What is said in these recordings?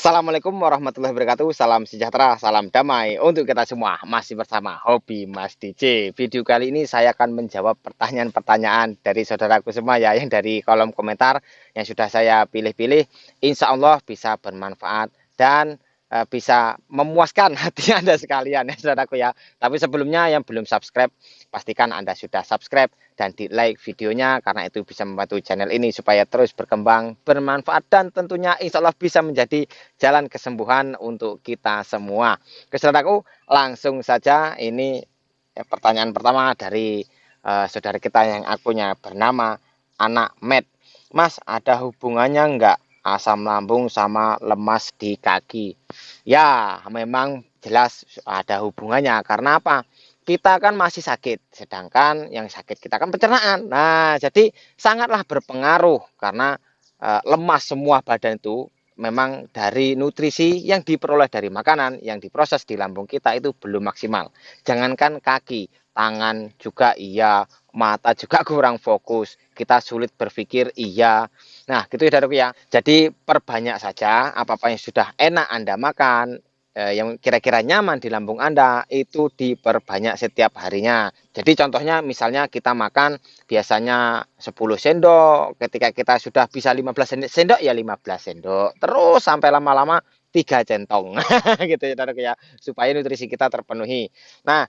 Assalamualaikum warahmatullahi wabarakatuh. Salam sejahtera, salam damai untuk kita semua. Masih bersama Hobi Mas DJ. Video kali ini saya akan menjawab pertanyaan-pertanyaan dari saudaraku semua ya, yang dari kolom komentar yang sudah saya pilih-pilih. Insya Allah bisa bermanfaat dan bisa memuaskan hati Anda sekalian ya saudaraku ya. Tapi sebelumnya yang belum subscribe, pastikan Anda sudah subscribe dan di like videonya, karena itu bisa membantu channel ini supaya terus berkembang, bermanfaat, dan tentunya insya Allah bisa menjadi jalan kesembuhan untuk kita semua. Saudaraku, langsung saja ini pertanyaan pertama dari saudara kita yang akunnya bernama Anak Med. Mas, ada hubungannya enggak asam lambung sama lemas di kaki? Ya, memang jelas ada hubungannya. Karena apa? Kita kan masih sakit, sedangkan yang sakit kita kan pencernaan. Nah, jadi sangatlah berpengaruh karena lemas semua badan itu memang dari nutrisi yang diperoleh dari makanan yang diproses di lambung kita itu belum maksimal. Jangankan kaki, tangan juga iya, mata juga kurang fokus, kita sulit berpikir iya. Nah, gitu ya Daruk ya. Jadi perbanyak saja apa-apa yang sudah enak Anda makan, yang kira-kira nyaman di lambung Anda itu diperbanyak setiap harinya. Jadi contohnya misalnya kita makan biasanya 10 sendok, ketika kita sudah bisa 15 sendok ya 15 sendok. Terus sampai lama-lama 3 centong. Gitu ya, ya, supaya nutrisi kita terpenuhi. Nah,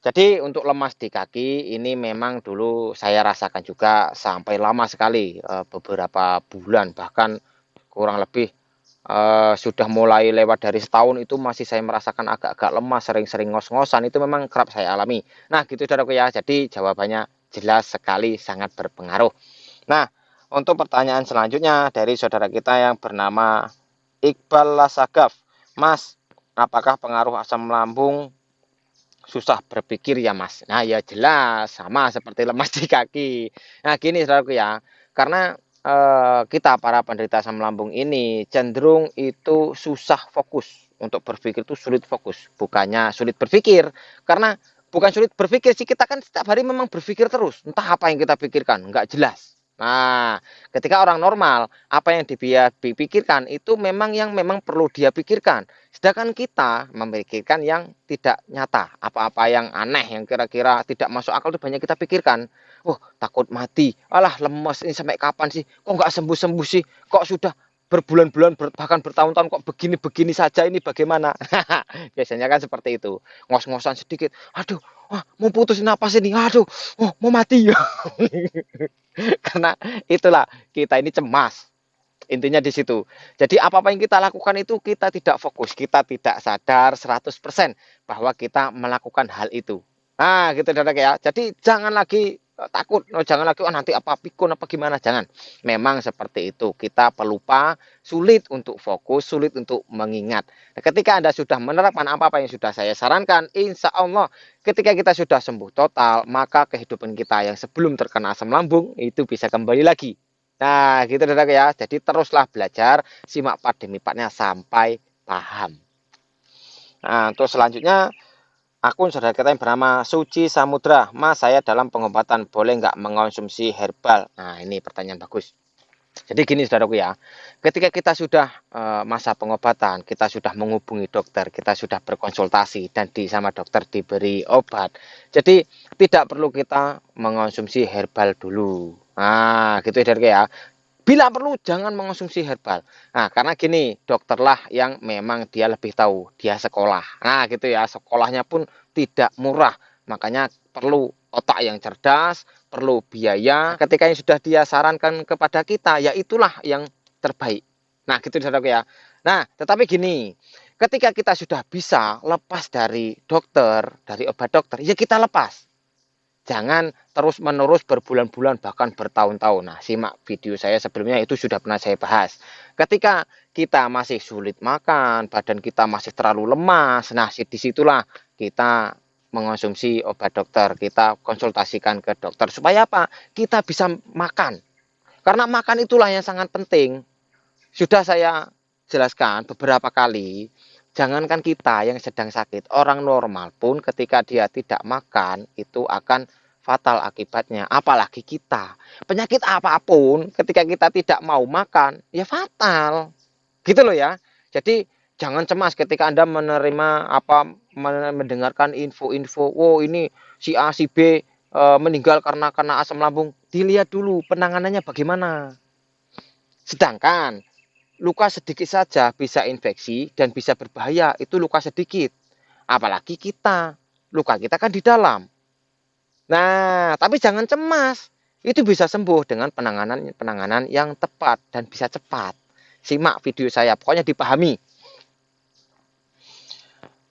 jadi untuk lemas di kaki ini memang dulu saya rasakan juga sampai lama sekali, beberapa bulan bahkan kurang lebih sudah mulai lewat dari setahun itu masih saya merasakan agak-agak lemas, sering-sering ngos-ngosan, itu memang kerap saya alami. Nah, gitu saudaraku ya. Jadi jawabannya jelas sekali sangat berpengaruh. Nah, untuk pertanyaan selanjutnya dari saudara kita yang bernama Iqbal Lasagaf. Mas, apakah pengaruh asam lambung susah berpikir ya Mas? Nah, ya jelas sama seperti lemas di kaki. Nah, gini saudaraku ya. Karena kita para penderita asam lambung ini cenderung itu susah fokus, untuk berpikir itu sulit fokus, bukannya sulit berpikir. Karena bukan sulit berpikir sih, kita kan setiap hari memang berpikir terus, entah apa yang kita pikirkan nggak jelas. Nah, ketika orang normal, apa yang dia pikirkan itu memang perlu dia pikirkan. Sedangkan kita memikirkan yang tidak nyata, apa-apa yang aneh, yang kira-kira tidak masuk akal itu banyak kita pikirkan. Oh, takut mati, alah lemes, ini sampai kapan sih, kok nggak sembuh-sembuh sih, kok sudah berbulan-bulan bahkan bertahun-tahun kok begini-begini saja, ini bagaimana. Biasanya kan seperti itu, ngos-ngosan sedikit, aduh, wah, mau putusin napas ini, aduh, oh, mau mati. Karena itulah kita ini cemas, intinya di situ. Jadi apa-apa yang kita lakukan itu kita tidak fokus, kita tidak sadar 100% bahwa kita melakukan hal itu. Nah, gitu Dadak ya. Jadi jangan lagi takut, jangan lagi nanti apa pikun apa gimana, jangan. Memang seperti itu. Kita pelupa, sulit untuk fokus, sulit untuk mengingat. Nah, ketika Anda sudah menerapkan apa-apa yang sudah saya sarankan, insya Allah ketika kita sudah sembuh total, maka kehidupan kita yang sebelum terkena asam lambung itu bisa kembali lagi. Nah, gitu Saudara ya. Jadi teruslah belajar, simak part demi partnya sampai paham. Nah, terus selanjutnya akun saudara kita yang bernama Suci Samudra. Mas, saya dalam pengobatan boleh nggak mengonsumsi herbal? Nah, ini pertanyaan bagus. Jadi gini saudaraku ya, ketika kita sudah masa pengobatan, kita sudah menghubungi dokter, kita sudah berkonsultasi dan sama dokter diberi obat. Jadi tidak perlu kita mengonsumsi herbal dulu. Nah, gitu ya saudaraku ya. Bila perlu jangan mengonsumsi herbal. Nah, karena gini, dokterlah yang memang dia lebih tahu, dia sekolah. Nah, gitu ya, sekolahnya pun tidak murah. Makanya perlu otak yang cerdas, perlu biaya. Ketika yang sudah dia sarankan kepada kita, ya itulah yang terbaik. Nah, gitu saudaraku ya. Nah, tetapi gini, ketika kita sudah bisa lepas dari dokter, dari obat dokter, ya kita lepas. Jangan terus-menerus berbulan-bulan bahkan bertahun-tahun. Nah, simak video saya sebelumnya itu sudah pernah saya bahas. Ketika kita masih sulit makan, badan kita masih terlalu lemas, nah disitulah kita mengonsumsi obat dokter, kita konsultasikan ke dokter. Supaya apa? Kita bisa makan. Karena makan itulah yang sangat penting. Sudah saya jelaskan beberapa kali, jangankan kita yang sedang sakit, orang normal pun ketika dia tidak makan itu akan fatal akibatnya. Apalagi kita, penyakit apapun ketika kita tidak mau makan ya fatal, gitu loh ya. Jadi jangan cemas ketika Anda menerima mendengarkan info-info, oh ini si A si B meninggal karena asam lambung. Dilihat dulu penanganannya bagaimana. Sedangkan luka sedikit saja bisa infeksi dan bisa berbahaya, itu luka sedikit. Apalagi kita, luka kita kan di dalam. Nah, tapi jangan cemas. Itu bisa sembuh dengan penanganan yang tepat dan bisa cepat. Simak video saya, pokoknya dipahami.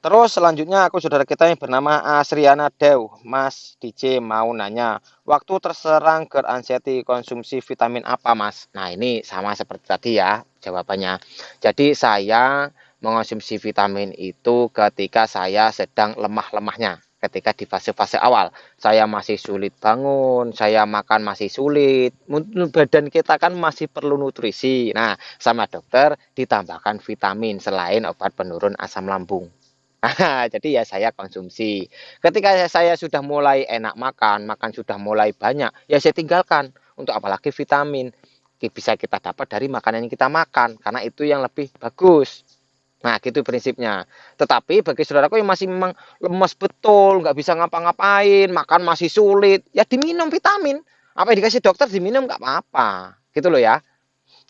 Terus selanjutnya aku saudara kita yang bernama Asriana Dew, Mas DJ mau nanya, waktu terserang GERD anxiety konsumsi vitamin apa Mas? Nah ini sama seperti tadi ya jawabannya. Jadi saya mengonsumsi vitamin itu ketika saya sedang lemah-lemahnya. Ketika di fase-fase awal, saya masih sulit bangun, saya makan masih sulit, badan kita kan masih perlu nutrisi. Nah, sama dokter ditambahkan vitamin selain obat penurun asam lambung. Jadi ya saya konsumsi. Ketika saya sudah mulai enak makan, makan sudah mulai banyak, ya saya tinggalkan. Untuk apalagi vitamin bisa kita dapat dari makanan yang kita makan, karena itu yang lebih bagus. Nah, gitu prinsipnya. Tetapi bagi saudaraku yang masih memang lemas betul, nggak bisa ngapa-ngapain, makan masih sulit, ya diminum vitamin. Apa yang dikasih dokter diminum nggak apa-apa. Gitu loh ya.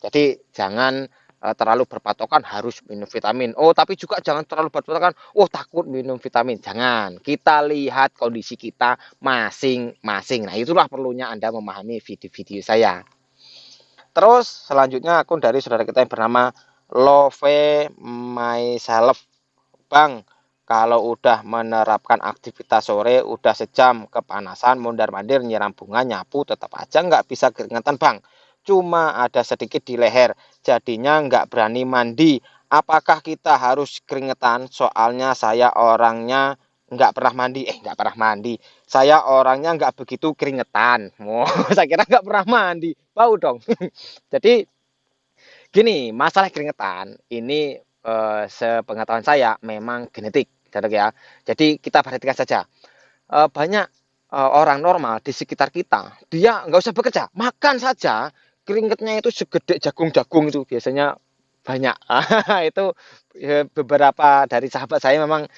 Jadi jangan terlalu berpatokan harus minum vitamin. Oh, tapi juga jangan terlalu berpatokan, oh takut minum vitamin. Jangan. Kita lihat kondisi kita masing-masing. Nah, itulah perlunya Anda memahami video-video saya. Terus selanjutnya akun dari saudara kita yang bernama Love Myself. Bang, kalau udah menerapkan aktivitas sore, udah sejam kepanasan, mondar-mandir, nyiram bunga, nyapu, tetap aja nggak bisa keringetan, Bang. Cuma ada sedikit di leher, jadinya nggak berani mandi. Apakah kita harus keringetan? Soalnya saya orangnya nggak pernah mandi. Saya orangnya nggak begitu keringetan. Oh, saya kira nggak pernah mandi. Bau dong. Jadi gini, masalah keringetan ini sepengetahuan saya memang genetik, ya. Jadi kita perhatikan saja. Banyak orang normal di sekitar kita, dia nggak usah bekerja, makan saja, keringetnya itu segede jagung-jagung itu biasanya banyak. Itu beberapa dari sahabat saya memang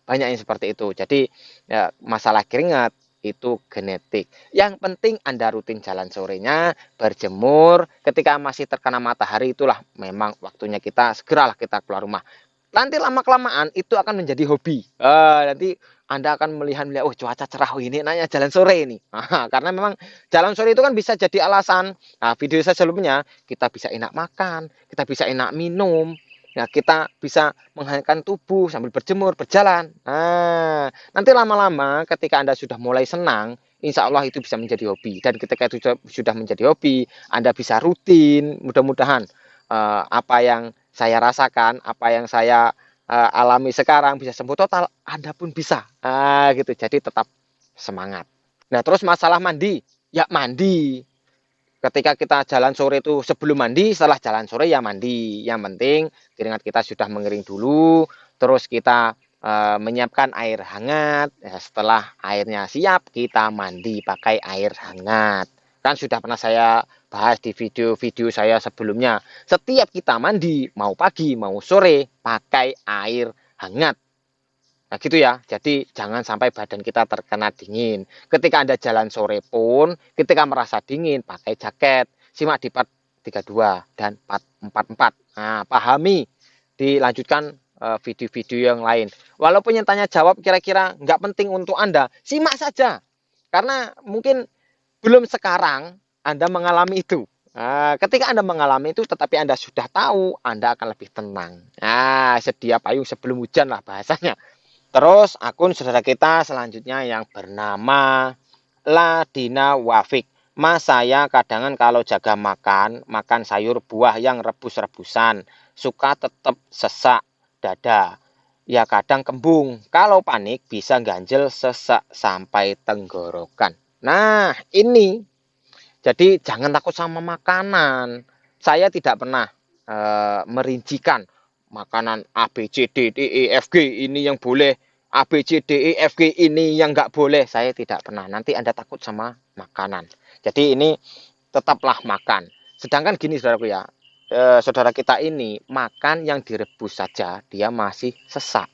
banyak yang seperti itu. Jadi ya, masalah keringat itu genetik. Yang penting Anda rutin jalan sorenya, berjemur, ketika masih terkena matahari itulah memang waktunya kita segeralah kita keluar rumah. Nanti lama-kelamaan itu akan menjadi hobi. Nanti Anda akan melihat, oh cuaca cerah, oh ini nanya jalan sore ini. Karena memang jalan sore itu kan bisa jadi alasan. Nah, video saya sebelumnya, kita bisa enak makan, kita bisa enak minum, ya kita bisa menghangatkan tubuh sambil berjemur, berjalan. Nah, nanti lama-lama ketika Anda sudah mulai senang, insya Allah itu bisa menjadi hobi. Dan ketika itu sudah menjadi hobi, Anda bisa rutin, mudah-mudahan apa yang saya rasakan, apa yang saya alami sekarang bisa sembuh total, Anda pun bisa. Gitu. Jadi tetap semangat. Nah, terus masalah mandi, ya mandi. Ketika kita jalan sore itu sebelum mandi, setelah jalan sore ya mandi. Yang penting keringat kita sudah mengering dulu, terus kita menyiapkan air hangat. Ya, setelah airnya siap, kita mandi pakai air hangat. Kan sudah pernah saya bahas di video-video saya sebelumnya. Setiap kita mandi, mau pagi, mau sore, pakai air hangat. Nah gitu ya, jadi jangan sampai badan kita terkena dingin. Ketika Anda jalan sore pun, ketika merasa dingin, pakai jaket. Simak di part 32 dan part 44. Nah, pahami, dilanjutkan video-video yang lain. Walaupun yang tanya jawab kira-kira nggak penting untuk Anda, simak saja. Karena mungkin belum sekarang Anda mengalami itu. Nah, ketika Anda mengalami itu, tetapi Anda sudah tahu, Anda akan lebih tenang. Nah, sedia payung sebelum hujan lah bahasanya. Terus akun saudara kita selanjutnya yang bernama Ladina Wafik. Mas, saya kadangan kalau jaga makan sayur buah yang rebus-rebusan, suka tetap sesak dada. Ya kadang kembung. Kalau panik bisa ganjel sesak sampai tenggorokan. Nah, ini jadi jangan takut sama makanan. Saya tidak pernah merincikan makanan A, B, C, D, E, F, G ini yang boleh, A, B, C, D, E, F, G ini yang nggak boleh. Saya tidak pernah. Nanti Anda takut sama makanan. Jadi ini tetaplah makan. Sedangkan gini saudaraku ya, saudara kita ini makan yang direbus saja dia masih sesak,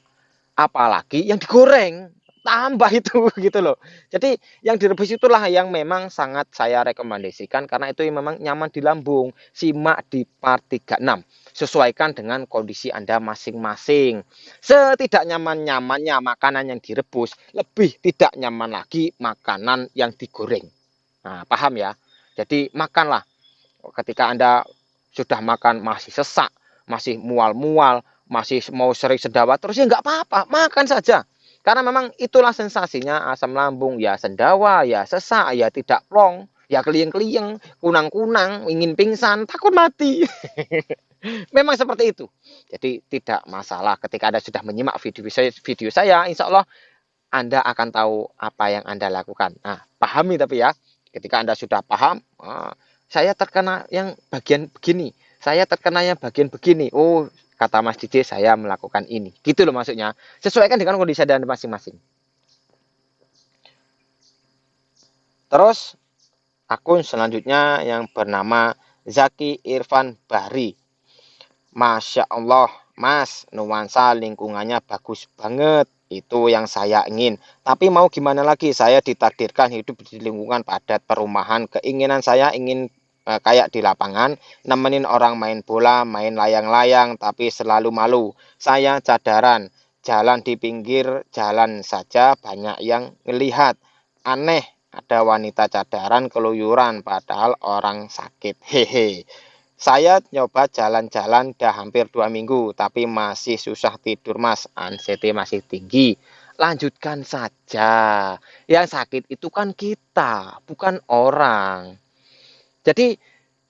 apalagi yang digoreng tambah itu gitu loh. Jadi yang direbus itulah yang memang sangat saya rekomendasikan karena itu yang memang nyaman di lambung. Simak di part 36. Sesuaikan dengan kondisi Anda masing-masing. Setidak nyaman-nyamannya makanan yang direbus, lebih tidak nyaman lagi makanan yang digoreng. Nah, paham ya? Jadi makanlah ketika Anda sudah makan masih sesak, masih mual-mual, masih mau sering sendawa terus ya nggak apa-apa, makan saja. Karena memang itulah sensasinya asam lambung, ya sendawa, ya sesak, ya tidak plong, ya keliyeng-keliyeng, kunang-kunang, ingin pingsan, takut mati. Memang seperti itu. Jadi tidak masalah ketika Anda sudah menyimak video saya, insya Allah Anda akan tahu apa yang Anda lakukan. Nah, pahami tapi ya, ketika Anda sudah paham, saya terkena yang bagian begini, saya terkena yang bagian begini. Oh, kata Mas DJ, saya melakukan ini. Gitu loh maksudnya. Sesuaikan dengan kondisi Anda masing-masing. Terus, akun selanjutnya yang bernama Zaki Irfan Bahri. Masya Allah, Mas, nuansa lingkungannya bagus banget. Itu yang saya ingin. Tapi mau gimana lagi, saya ditakdirkan hidup di lingkungan padat perumahan. Keinginan saya ingin kayak di lapangan, nemenin orang main bola, main layang-layang, tapi selalu malu. Saya cadaran, jalan di pinggir jalan saja banyak yang ngelihat. Aneh, ada wanita cadaran keluyuran padahal orang sakit. Hehe. Saya nyoba jalan-jalan dah hampir 2 minggu, tapi masih susah tidur mas, anxiety masih tinggi. Lanjutkan saja, yang sakit itu kan kita, bukan orang. Jadi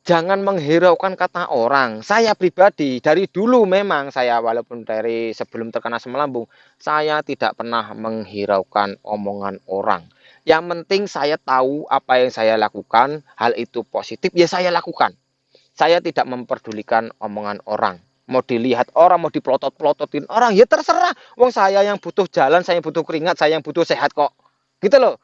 jangan menghiraukan kata orang. Saya pribadi dari dulu memang saya walaupun dari sebelum terkena asam lambung, saya tidak pernah menghiraukan omongan orang. Yang penting saya tahu apa yang saya lakukan, hal itu positif, ya saya lakukan. Saya tidak memperdulikan omongan orang. Mau dilihat orang, mau dipelotot-pelototin orang, ya terserah. Wong saya yang butuh jalan, saya yang butuh keringat, saya yang butuh sehat kok. Gitu loh.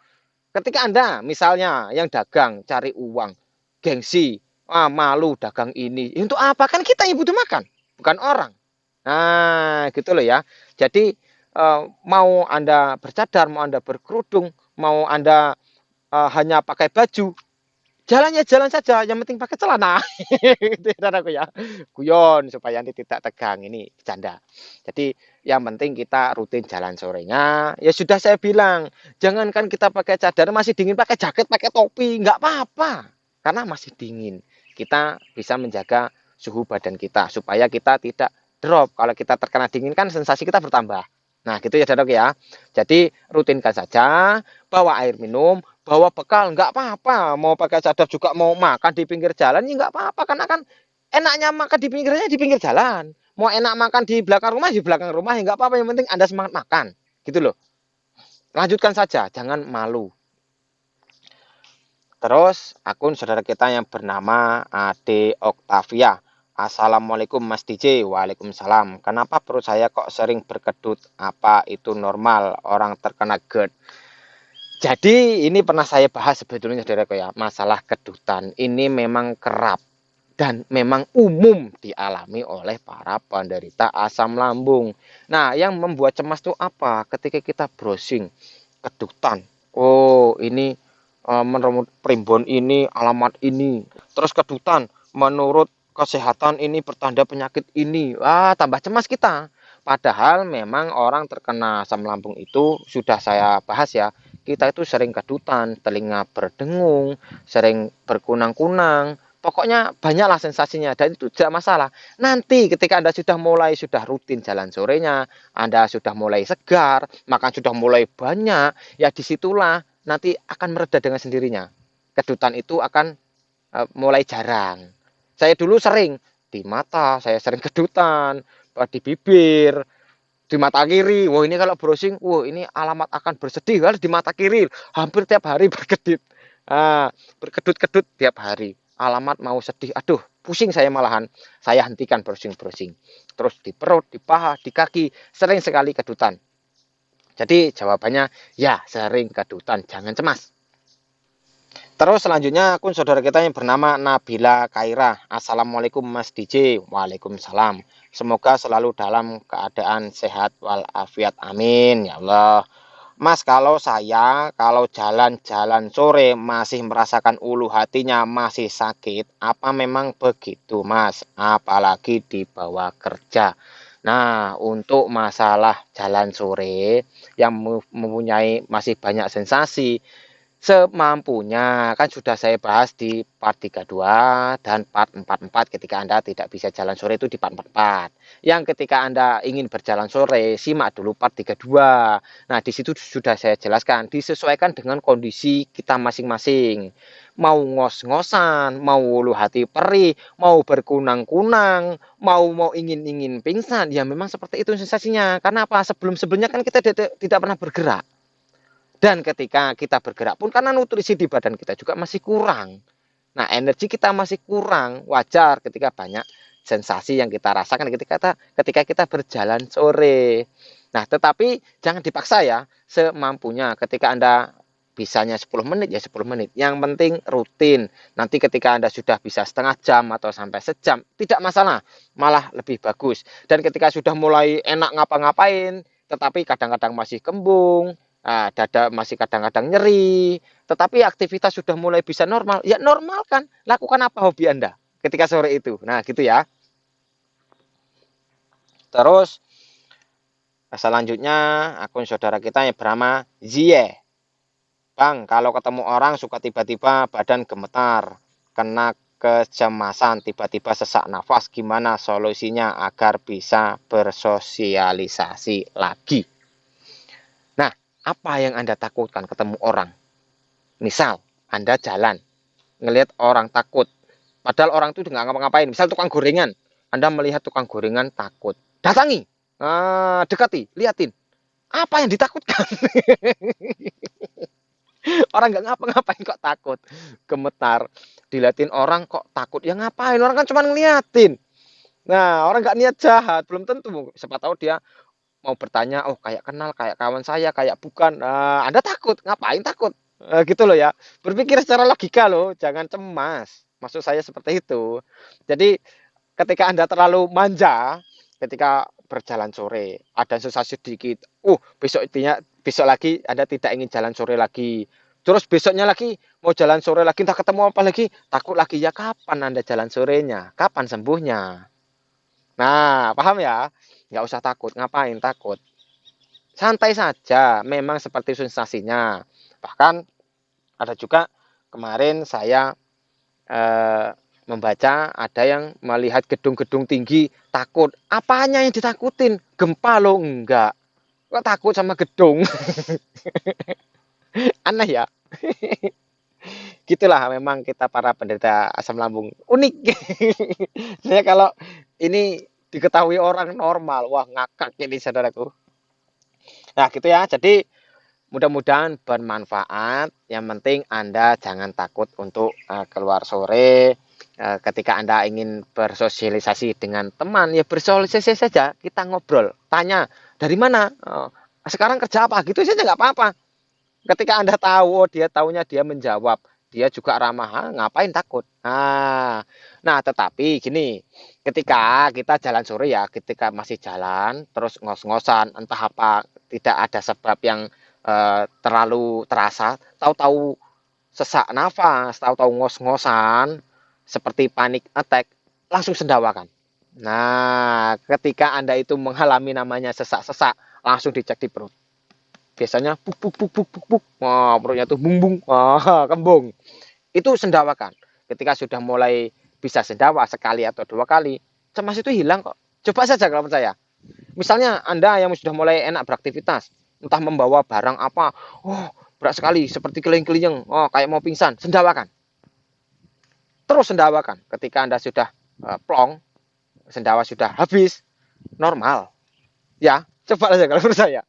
Ketika Anda misalnya yang dagang cari uang, gengsi, malu dagang ini. Untuk apa? Kan kita yang butuh makan, bukan orang. Nah, gitu loh ya. Jadi mau Anda bercadar, mau Anda berkerudung, mau Anda hanya pakai baju, jalannya jalan saja, yang penting pakai celana. Itu aku ya. Guyon supaya nanti tidak tegang, ini bercanda. Jadi yang penting kita rutin jalan sorenya. Ya sudah saya bilang, jangankan kita pakai cadar masih dingin, pakai jaket, pakai topi, nggak apa-apa. Karena masih dingin. Kita bisa menjaga suhu badan kita supaya kita tidak drop. Kalau kita terkena dingin kan sensasi kita bertambah. Nah, gitu ya, Dadok ya. Jadi rutinkan saja, bawa air minum, bawa bekal, nggak apa-apa. Mau pakai cadar juga, mau makan di pinggir jalan, ya nggak apa-apa. Karena kan enaknya makan di pinggir jalan. Mau enak makan di belakang rumah, ya nggak apa-apa. Yang penting Anda semangat makan. Gitu loh. Lanjutkan saja, jangan malu. Terus akun saudara kita yang bernama Ade Octavia. Assalamualaikum Mas DJ. Waalaikumsalam. Kenapa perut saya kok sering berkedut? Apa itu normal? Orang terkena GERD. Jadi ini pernah saya bahas sebetulnya saudaraku ya. Masalah kedutan ini memang kerap dan memang umum dialami oleh para penderita asam lambung. Nah, yang membuat cemas itu apa? Ketika kita browsing kedutan. Oh, ini menurut primbon ini, alamat ini. Terus kedutan, menurut kesehatan ini bertanda penyakit ini. Wah, tambah cemas kita. Padahal memang orang terkena asam lambung itu sudah saya bahas ya. Kita itu sering kedutan, telinga berdengung, sering berkunang-kunang. Pokoknya banyaklah sensasinya dan itu tidak masalah. Nanti ketika Anda sudah rutin jalan sorenya, Anda sudah mulai segar, makan sudah mulai banyak, ya disitulah nanti akan mereda dengan sendirinya. Kedutan itu akan mulai jarang. Saya dulu sering di mata, saya sering kedutan, di bibir, di mata kiri. Wah ini kalau browsing, wah ini alamat akan bersedih harus di mata kiri. Hampir tiap hari berkedip, berkedut-kedut tiap hari. Alamat mau sedih, aduh pusing saya malahan. Saya hentikan browsing-browsing. Terus di perut, di paha, di kaki, sering sekali kedutan. Jadi jawabannya ya sering kedutan, jangan cemas. Terus selanjutnya akun saudara kita yang bernama Nabila Kaira. Assalamualaikum Mas DJ. Waalaikumsalam. Semoga selalu dalam keadaan sehat walafiat. Amin. Ya Allah. Mas, kalau jalan-jalan sore masih merasakan ulu hatinya masih sakit, apa memang begitu, Mas? Apalagi dibawa kerja. Nah, untuk masalah jalan sore yang mempunyai masih banyak sensasi, semampunya, kan sudah saya bahas di part 32 dan part 44 ketika Anda tidak bisa jalan sore itu di part 44. Yang ketika Anda ingin berjalan sore, simak dulu part 32. Nah, di situ sudah saya jelaskan, disesuaikan dengan kondisi kita masing-masing. Mau ngos-ngosan, mau ulu hati perih, mau berkunang-kunang, mau ingin-ingin pingsan, ya memang seperti itu sensasinya. Karena apa? Sebelum-sebelumnya kan kita tidak pernah bergerak. Dan ketika kita bergerak pun karena nutrisi di badan kita juga masih kurang. Nah, energi kita masih kurang, wajar ketika banyak sensasi yang kita rasakan ketika kita berjalan sore. Nah, tetapi jangan dipaksa ya, semampunya. Ketika Anda bisanya 10 menit ya 10 menit. Yang penting rutin. Nanti ketika Anda sudah bisa setengah jam atau sampai sejam, tidak masalah, malah lebih bagus. Dan ketika sudah mulai enak ngapa-ngapain, tetapi kadang-kadang masih kembung, dada masih kadang-kadang nyeri, tetapi aktivitas sudah mulai bisa normal, ya normalkan. Lakukan apa hobi Anda ketika sore itu. Nah, gitu ya. Terus selanjutnya akun saudara kita yang bernama Zie. Bang, kalau ketemu orang suka tiba-tiba badan gemetar, kena kecemasan, tiba-tiba sesak nafas, gimana solusinya agar bisa bersosialisasi lagi? Nah, apa yang Anda takutkan ketemu orang? Misal, Anda jalan, ngelihat orang takut, padahal orang itu nggak ngapa-ngapain. Misal tukang gorengan, Anda melihat tukang gorengan takut, datangi, dekati, liatin. Apa yang ditakutkan? Orang nggak ngapa-ngapain kok takut, gemetar. Diliatin orang kok takut, ya ngapain? Orang kan cuma ngeliatin. Nah, orang nggak niat jahat, belum tentu. Siapa tahu dia mau bertanya, oh kayak kenal, kayak kawan saya, kayak bukan. Anda takut, ngapain takut? Gitu loh ya. Berpikir secara logika loh, jangan cemas. Maksud saya seperti itu. Jadi ketika Anda terlalu manja, ketika berjalan sore, ada sensasi sedikit, besok lagi Anda tidak ingin jalan sore lagi. Terus besoknya lagi mau jalan sore lagi, entah ketemu apa lagi, takut lagi. Ya kapan Anda jalan sorenya? Kapan sembuhnya? Nah, paham ya? Nggak usah takut. Ngapain takut? Santai saja. Memang seperti sensasinya. Bahkan ada juga kemarin saya eh, membaca ada yang melihat gedung-gedung tinggi takut. Apanya yang ditakutin? Gempa lo enggak. Kok takut sama gedung? Aneh ya. Gitulah memang kita para penderita asam lambung unik. Saya kalau ini diketahui orang normal, wah ngakak ini saudaraku. Nah gitu ya, jadi mudah-mudahan bermanfaat. Yang penting Anda jangan takut untuk keluar sore. Ketika Anda ingin bersosialisasi dengan teman, ya bersosialisasi saja. Kita ngobrol, tanya dari mana, sekarang kerja apa, gitu saja nggak apa-apa. Ketika Anda tahu, oh dia taunya dia menjawab, dia juga ramah, ngapain takut? Nah, tetapi gini, ketika kita jalan sore ya, ketika masih jalan, terus ngos-ngosan, entah apa, tidak ada sebab yang terlalu terasa, tahu-tahu sesak nafas, tahu-tahu ngos-ngosan, seperti panik attack, langsung sendawakan. Nah, ketika Anda itu mengalami namanya sesak-sesak, langsung dicek di perut. Biasanya buk buk buk buk buk buk, wah perutnya tuh bung bung, wah kembung. Itu sendawakan. Ketika sudah mulai bisa sendawa sekali atau dua kali, cemas itu hilang kok. Coba saja kalau percaya. Misalnya Anda yang sudah mulai enak beraktivitas, entah membawa barang apa, oh berat sekali seperti keleng-keleng, oh kayak mau pingsan, sendawakan. Terus sendawakan. Ketika Anda sudah plong, sendawa sudah habis, normal. Ya, coba saja kalau percaya.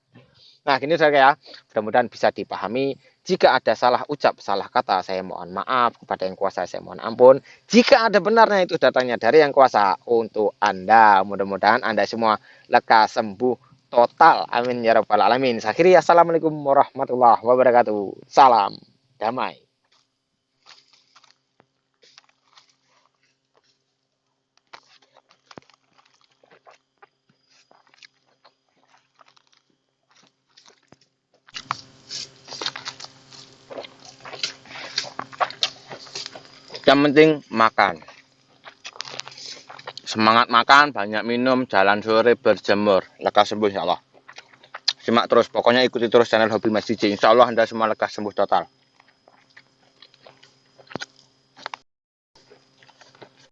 Nah, gini saja ya. Mudah-mudahan bisa dipahami. Jika ada salah ucap, salah kata, saya mohon maaf. Kepada yang kuasa, saya mohon ampun. Jika ada benarnya, itu datangnya dari yang kuasa untuk Anda. Mudah-mudahan Anda semua lekas sembuh total. Amin ya rabbal alamin. Akhiri, assalamualaikum warahmatullahi wabarakatuh. Salam damai. Yang penting makan. Semangat makan, banyak minum, jalan sore, berjemur. Lekas sembuh insya Allah. Simak terus, pokoknya ikuti terus channel Hobi Mas DJ. Insya Allah Anda semua lekas sembuh total.